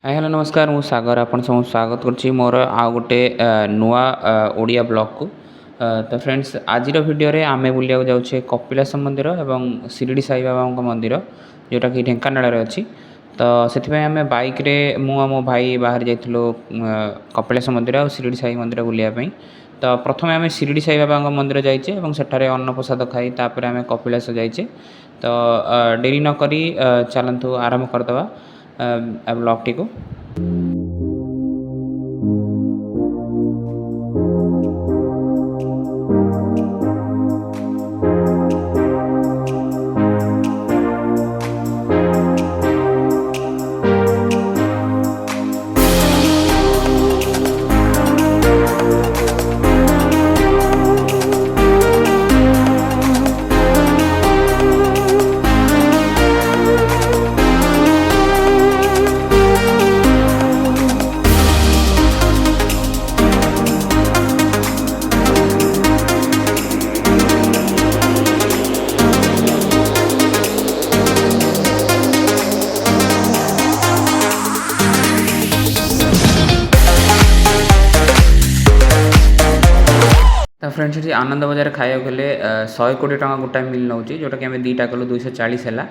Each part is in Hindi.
हाय हेलो नमस्कार मु सागर आपन सब स्वागत करछि मोर आ गोटे नुआ ओडिया ब्लॉग को। तो फ्रेंड्स आज वीडियो रे आमे बुलिया जाउछे कपिलास मंदिर एवं शिरडी साई बाबा मंदिर जोटा कि ढेंकानाल रे अछि। तो सेति आमे बाइक रे मु आ मो भाई बाहर जाइथिलो कपिलास मंदिर और शिरडी साई मंदिर बुलिया पई। तो प्रथमे आमे शिरडी साई बाबा मंदिर जाइछे एवं सेठारे अन्न प्रसाद खाई तापर आमे कपिलास जाइछे। तो देरी न करी चलंतु आरंभ करदवा ब्लॉग टी को। तो फ्रेंड्स ये आनंद बजार खाया गले 120 टका गोटा मिल नौ जोटा कि आम दीटा कलु 240 है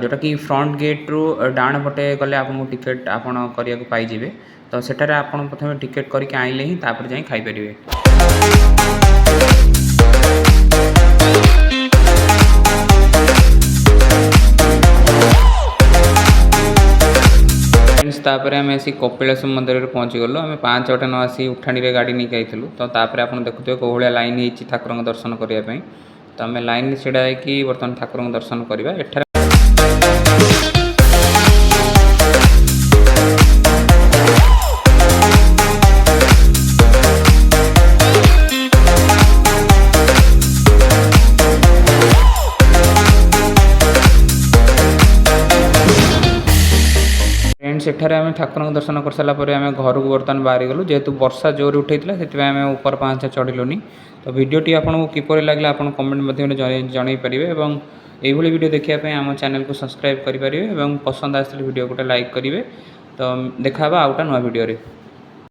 जोटा कि फ्रंट गेट रु डाण पटे गले आपको टिकेट आपड़ करने पाइबे। तो सेठारे आपन प्रथम टिकेट करके आइले ही तापर जाई खाई परिवे। तापर आम आसी कपिलास मंदिर पहुँची गलु आम 5 न आसी उठाणी रे गाड़ी नहीं आइलु। तो तापर आप देखुए कौ भाया लाइन होती ठाकुर दर्शन करने। तो आम लाइन छिड़ा होगी बर्तमान ठाकुर दर्शन करवा। सेठारे आम ठाकुर दर्शन कर सारापर आम घर को बर्तमान बाहरी गलु जेहेतु वर्षा जोर उठेता से आम ऊपर पाँच चढ़लुनि। तो वीडियोटी आपको किपर लगे आप कमेंट मध्य जन पारे और यही वीडियो देखापी आम चैनल को सब्सक्राइब करेंगे और पसंद आसले वीडियो गोटे लाइक करेंगे। तो देखा आउ गोटे नुआ वीडियो।